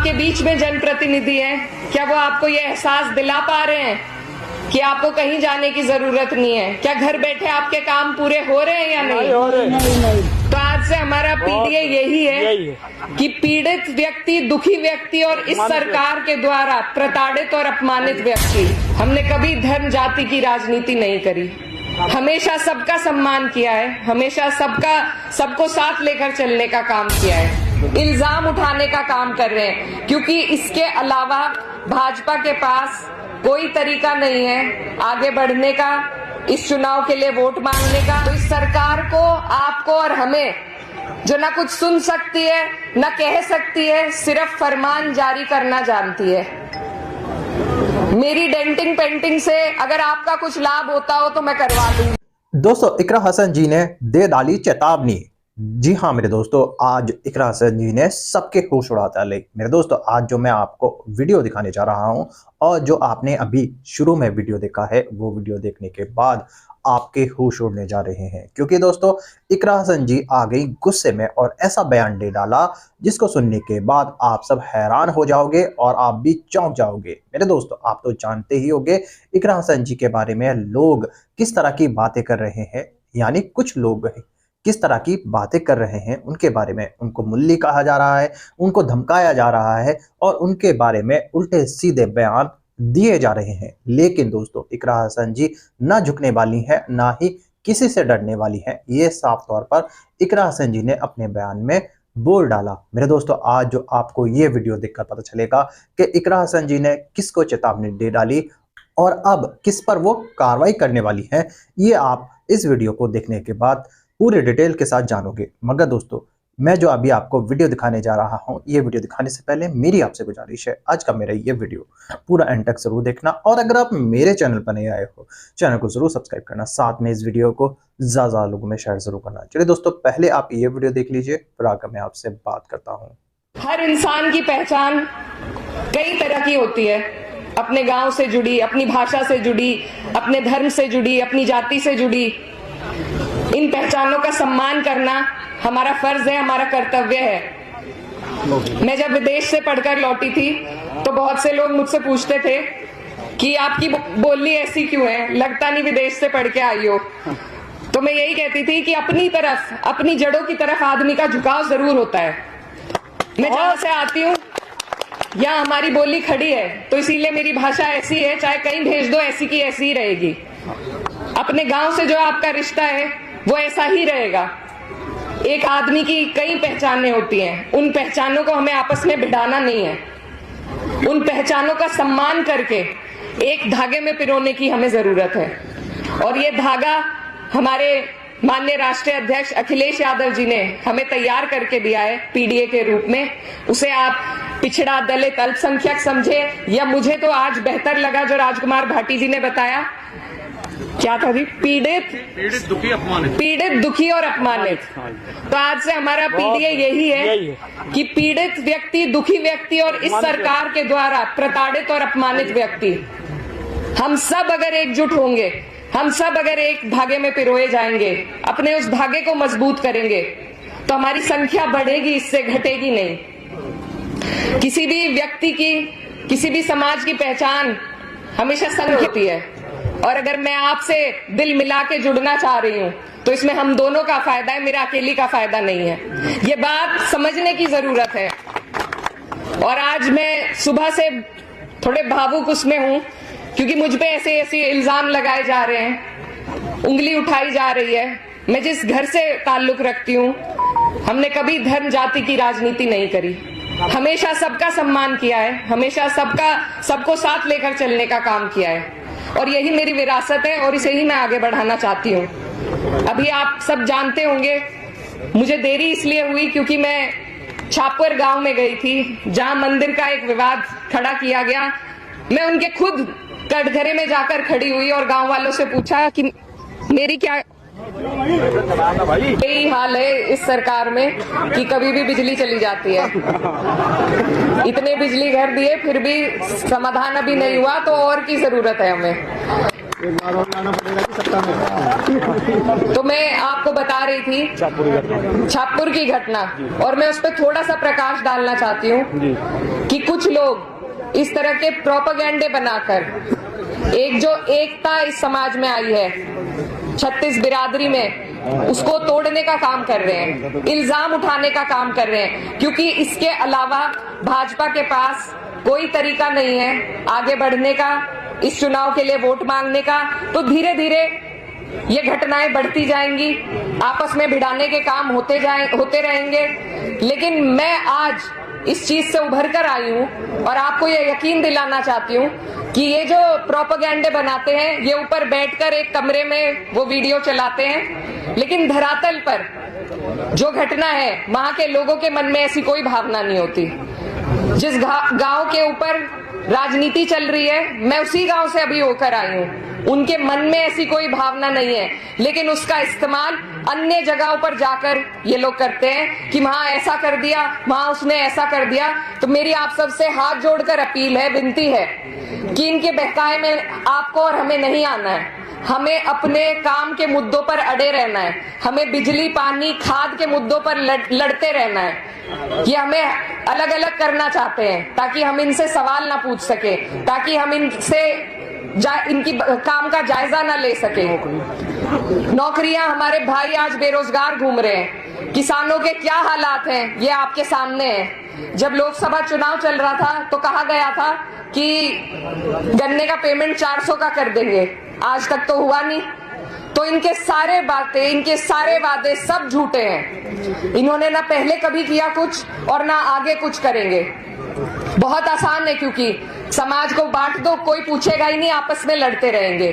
आपके बीच में जनप्रतिनिधि हैं, क्या वो आपको ये एहसास दिला पा रहे हैं कि आपको कहीं जाने की जरूरत नहीं है? क्या घर बैठे आपके काम पूरे हो रहे हैं या नहीं? तो आज से हमारा पीडीए यही है कि पीड़ित व्यक्ति, दुखी व्यक्ति और इस सरकार के द्वारा प्रताड़ित और अपमानित व्यक्ति, हमने कभी धर्म जाति की राजनीति नहीं करी, हमेशा सबका सम्मान किया है, हमेशा सबको साथ लेकर चलने का काम किया है। इल्जाम उठाने का काम कर रहे हैं क्योंकि इसके अलावा भाजपा के पास कोई तरीका नहीं है आगे बढ़ने का, इस चुनाव के लिए वोट मांगने का। तो इस सरकार को, आपको और हमें, जो ना कुछ सुन सकती है ना कह सकती है, सिर्फ फरमान जारी करना जानती है। मेरी डेंटिंग पेंटिंग से अगर आपका कुछ लाभ होता हो तो मैं करवा दूंगी। दोस्तों, इकरा हसन जी ने दे डाली चेतावनी। जी हाँ मेरे दोस्तों, आज इकरा हसन जी ने सबके होश उड़ा डाले। मेरे दोस्तों, आज जो मैं आपको वीडियो दिखाने जा रहा हूं और जो आपने अभी शुरू में वीडियो देखा है, वो वीडियो देखने के बाद आपके होश उड़ने जा रहे हैं, क्योंकि दोस्तों इकरा हसन जी आ गई गुस्से में और ऐसा बयान दे डाला जिसको सुनने के बाद आप सब हैरान हो जाओगे और आप भी चौंक जाओगे। मेरे दोस्तों, आप तो जानते ही होंगे इकरा हसन जी के बारे में लोग किस तरह की बातें कर रहे हैं, यानी कुछ लोग किस तरह की बातें कर रहे हैं उनके बारे में। उनको मुल्ली कहा जा रहा है, उनको धमकाया जा रहा है और उनके बारे में उल्टे सीधे बयान दिए जा रहे हैं। लेकिन दोस्तों, इकरा हसन जी ना झुकने वाली है, ना ही किसी से डरने वाली है। ये साफ तौर पर इकरा हसन जी ने अपने बयान में बोल डाला। मेरे दोस्तों, आज जो आपको ये वीडियो देखकर पता चलेगा कि इकरा हसन जी ने किसको चेतावनी दे डाली और अब किस पर वो कार्रवाई करने वाली है, ये आप इस वीडियो को देखने के बाद पूरे डिटेल के साथ जानोगे। मगर दोस्तों, मैं जो अभी आपको वीडियो दिखाने जा रहा हूं, ये वीडियो दिखाने से पहले मेरी आपसे गुजारिश है, आज का मेरा ये वीडियो पूरा एंड तक जरूर देखना और अगर आप मेरे चैनल पर नए आए हो, चैनल को जरूर सब्सक्राइब करना, साथ में इस वीडियो को ज्यादा लोगों में शेयर जरूर करना। चलिए दोस्तों, पहले आप ये वीडियो देख लीजिए, फिर आकर मैं आपसे बात करता हूँ। हर इंसान की पहचान कई तरह की होती है, अपने गांव से जुड़ी, अपनी भाषा से जुड़ी, अपने धर्म से जुड़ी, अपनी जाति से जुड़ी। इन पहचानों का सम्मान करना हमारा फर्ज है, हमारा कर्तव्य है। मैं जब विदेश से पढ़कर लौटी थी तो बहुत से लोग मुझसे पूछते थे कि आपकी बोली ऐसी क्यों है, लगता नहीं विदेश से पढ़ के आई हो। तो मैं यही कहती थी कि अपनी तरफ, अपनी जड़ों की तरफ आदमी का झुकाव जरूर होता है। मैं जहां से आती हूँ, यहाँ हमारी बोली खड़ी है, तो इसीलिए मेरी भाषा ऐसी है, चाहे कहीं भेज दो ऐसी की ऐसी ही रहेगी। अपने गांव से जो आपका रिश्ता है वो ऐसा ही रहेगा। एक आदमी की कई पहचानें होती हैं, उन पहचानों को हमें आपस में भिड़ाना नहीं है, उन पहचानों का सम्मान करके एक धागे में पिरोने की हमें जरूरत है। और ये धागा हमारे माननीय राष्ट्रीय अध्यक्ष अखिलेश यादव जी ने हमें तैयार करके दिया है पीडीए के रूप में। उसे आप पिछड़ा, दलित, अल्पसंख्यक समझे या मुझे तो आज बेहतर लगा जो राजकुमार भाटी जी ने बताया, क्या था जी, पीड़ित, दुखी और अपमानित। तो आज से हमारा पीडीए यही है कि पीड़ित व्यक्ति, दुखी व्यक्ति और इस सरकार के द्वारा प्रताड़ित और अपमानित व्यक्ति, हम सब अगर एकजुट होंगे, हम सब अगर एक धागे में पिरोए जाएंगे, अपने उस धागे को मजबूत करेंगे, तो हमारी संख्या बढ़ेगी, इससे घटेगी नहीं। किसी भी व्यक्ति की, किसी भी समाज की पहचान हमेशा संघ होती है और अगर मैं आपसे दिल मिला के जुड़ना चाह रही हूं तो इसमें हम दोनों का फायदा है, मेरा अकेली का फायदा नहीं है। ये बात समझने की जरूरत है। और आज मैं सुबह से थोड़े भावुक उसमें हूं क्योंकि मुझ पे ऐसे इल्जाम लगाए जा रहे हैं, उंगली उठाई जा रही है। मैं जिस घर से ताल्लुक रखती हूँ, हमने कभी धर्म जाति की राजनीति नहीं करी, हमेशा सबका सम्मान किया है, हमेशा सबको साथ लेकर चलने का काम किया है और यही मेरी विरासत है और इसे ही मैं आगे बढ़ाना चाहती हूँ। अभी आप सब जानते होंगे, मुझे देरी इसलिए हुई क्योंकि मैं छापर गांव में गई थी जहां मंदिर का एक विवाद खड़ा किया गया। मैं उनके खुद कटघरे में जाकर खड़ी हुई और गांव वालों से पूछा कि मेरी क्या यही हाल है इस सरकार में कि कभी भी बिजली चली जाती है। इतने बिजली घर दिए फिर भी समाधान अभी नहीं हुआ, तो और की जरूरत है हमें। एक बार और लाना पड़ेगा कि सत्ता में। तो मैं आपको बता रही थी छापुर की घटना, और मैं उस पर थोड़ा सा प्रकाश डालना चाहती हूँ कि कुछ लोग इस तरह के प्रोपेगेंडे बनाकर एक जो एकता इस समाज में आई है 36 बिरादरी में, उसको तोड़ने का काम कर रहे हैं, इल्जाम उठाने का काम कर रहे हैं, क्योंकि इसके अलावा भाजपा के पास कोई तरीका नहीं है आगे बढ़ने का, इस चुनाव के लिए वोट मांगने का। तो धीरे धीरे ये घटनाएं बढ़ती जाएंगी, आपस में भिड़ाने के काम होते रहेंगे। लेकिन मैं आज इस चीज से उभर कर आई हूं और आपको ये यकीन दिलाना चाहती हूं कि ये जो प्रोपेगेंडे बनाते हैं, ये ऊपर बैठकर एक कमरे में वो वीडियो चलाते हैं, लेकिन धरातल पर जो घटना है वहां के लोगों के मन में ऐसी कोई भावना नहीं होती। जिस गांव के ऊपर राजनीति चल रही है, मैं उसी गांव से अभी होकर आई हूं, उनके मन में ऐसी कोई भावना नहीं है, लेकिन उसका इस्तेमाल अन्य जगहों पर जाकर ये लोग करते हैं कि वहां ऐसा कर दिया, वहां उसने ऐसा कर दिया। तो मेरी आप सबसे हाथ जोड़कर अपील है, विनती है कि इनके बहकाए में आपको और हमें नहीं आना है। हमें अपने काम के मुद्दों पर अड़े रहना है, हमें बिजली, पानी, खाद के मुद्दों पर लड़ते रहना है। ये हमें अलग अलग करना चाहते हैं ताकि हम इनसे सवाल ना पूछ सके, ताकि हम इनसे इनकी काम का जायजा ना ले सके। नौकरियां, हमारे भाई आज बेरोजगार घूम रहे हैं, किसानों के क्या हालात हैं ये आपके सामने है। जब लोकसभा चुनाव चल रहा था तो कहा गया था कि गन्ने का पेमेंट 400 का कर देंगे, आज तक तो हुआ नहीं। तो इनके सारे बातें, इनके सारे वादे सब झूठे हैं। इन्होंने ना पहले कभी किया कुछ और ना आगे कुछ करेंगे। बहुत आसान है, क्योंकि समाज को बांट दो, कोई पूछेगा ही नहीं, आपस में लड़ते रहेंगे।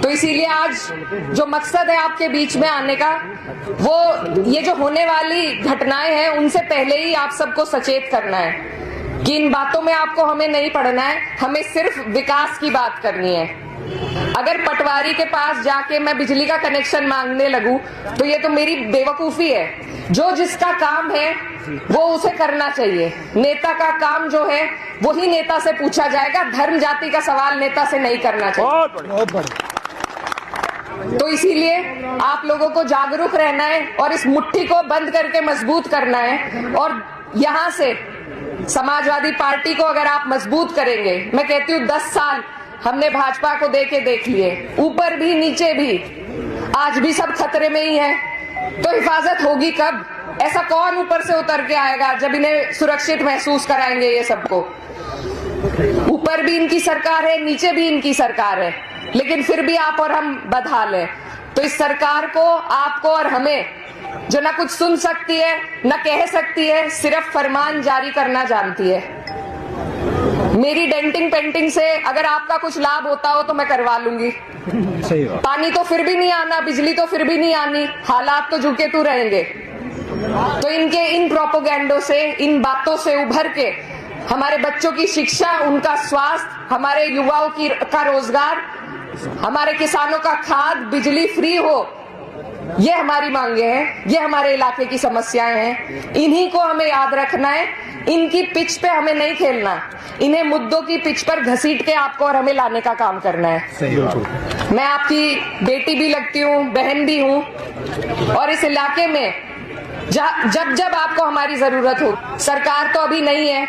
तो इसीलिए आज जो मकसद है आपके बीच में आने का, वो ये जो होने वाली घटनाएं हैं उनसे पहले ही आप सबको सचेत करना है कि इन बातों में आपको हमें नहीं पड़ना है, हमें सिर्फ विकास की बात करनी है। अगर पटवारी के पास जाके मैं बिजली का कनेक्शन मांगने लगूं तो ये तो मेरी बेवकूफी है। जो जिसका काम है वो उसे करना चाहिए। नेता का काम जो है वही नेता से पूछा जाएगा, धर्म जाति का सवाल नेता से नहीं करना चाहिए। तो इसीलिए आप लोगों को जागरूक रहना है और इस मुट्ठी को बंद करके मजबूत करना है। और यहाँ से समाजवादी पार्टी को अगर आप मजबूत करेंगे, मैं कहती हूँ 10 साल हमने भाजपा को देख लिए, ऊपर भी नीचे भी, आज भी सब खतरे में ही है। तो हिफाजत होगी कब? ऐसा कौन ऊपर से उतर के आएगा जब इन्हें सुरक्षित महसूस कराएंगे ये सबको? ऊपर भी इनकी सरकार है, नीचे भी इनकी सरकार है, लेकिन फिर भी आप और हम बदहाल हैं। तो इस सरकार को, आपको और हमें, जो ना कुछ सुन सकती है ना कह सकती है, सिर्फ फरमान जारी करना जानती है। मेरी डेंटिंग पेंटिंग से अगर आपका कुछ लाभ होता हो तो मैं करवा लूंगी। सही बात। पानी तो फिर भी नहीं आना, बिजली तो फिर भी नहीं आनी, हालात तो झुके तू रहेंगे। तो इनके इन प्रोपोगेंडो से, इन बातों से उभर के हमारे बच्चों की शिक्षा, उनका स्वास्थ्य, हमारे युवाओं का रोजगार, हमारे किसानों का खाद, बिजली फ्री हो, ये हमारी मांगे हैं, ये हमारे इलाके की समस्याएं हैं। इन्हीं को हमें याद रखना है। इनकी पिच पे हमें नहीं खेलना, इन्हें मुद्दों की पिच पर घसीट के आपको और हमें लाने का काम करना है। सही बात। मैं आपकी बेटी भी लगती हूँ, बहन भी हूँ, और इस इलाके में जब जब आपको हमारी जरूरत हो, सरकार तो अभी नहीं है।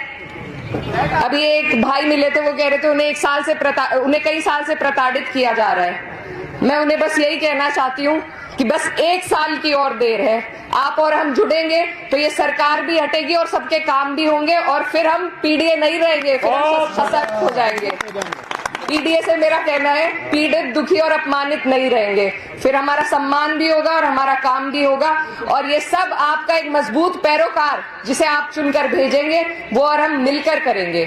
अभी एक भाई मिले थे, वो कह रहे थे उन्हें कई साल से प्रताड़ित किया जा रहा है। मैं उन्हें बस यही कहना चाहती हूँ कि बस 1 साल की और देर है, आप और हम जुड़ेंगे तो ये सरकार भी हटेगी और सबके काम भी होंगे, और फिर हम पीडीए नहीं रहेंगे, फिर हम सशक्त हो जाएंगे। पीडीए से मेरा कहना है, पीड़ित, दुखी और अपमानित नहीं रहेंगे, फिर हमारा सम्मान भी होगा और हमारा काम भी होगा। और ये सब आपका एक मजबूत पैरोकार जिसे आप चुनकर भेजेंगे, वो और हम मिलकर करेंगे।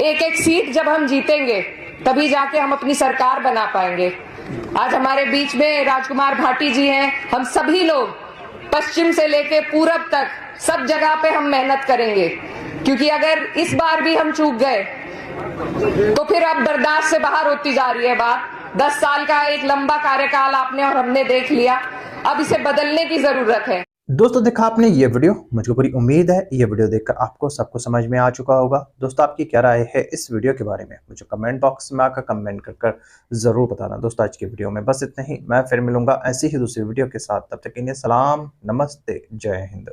एक एक सीट जब हम जीतेंगे तभी जाके हम अपनी सरकार बना पाएंगे। आज हमारे बीच में राजकुमार भाटी जी हैं। हम सभी लोग पश्चिम से लेके पूरब तक सब जगह पे हम मेहनत करेंगे, क्योंकि अगर इस बार भी हम चूक गए तो फिर अब बर्दाश्त से बाहर होती जा रही है बात। 10 साल का एक लंबा कार्यकाल आपने और हमने देख लिया, अब इसे बदलने की जरूरत है। दोस्तों देखा आपने ये वीडियो, मुझको पूरी उम्मीद है ये वीडियो देखकर आपको सब कुछ समझ में आ चुका होगा। दोस्तों आपकी क्या राय है इस वीडियो के बारे में, मुझे कमेंट बॉक्स में आकर कमेंट कर ज़रूर बताना। दोस्तों आज की वीडियो में बस इतना ही, मैं फिर मिलूंगा ऐसी ही दूसरी वीडियो के साथ। तब तक के लिए सलाम, नमस्ते, जय हिंद।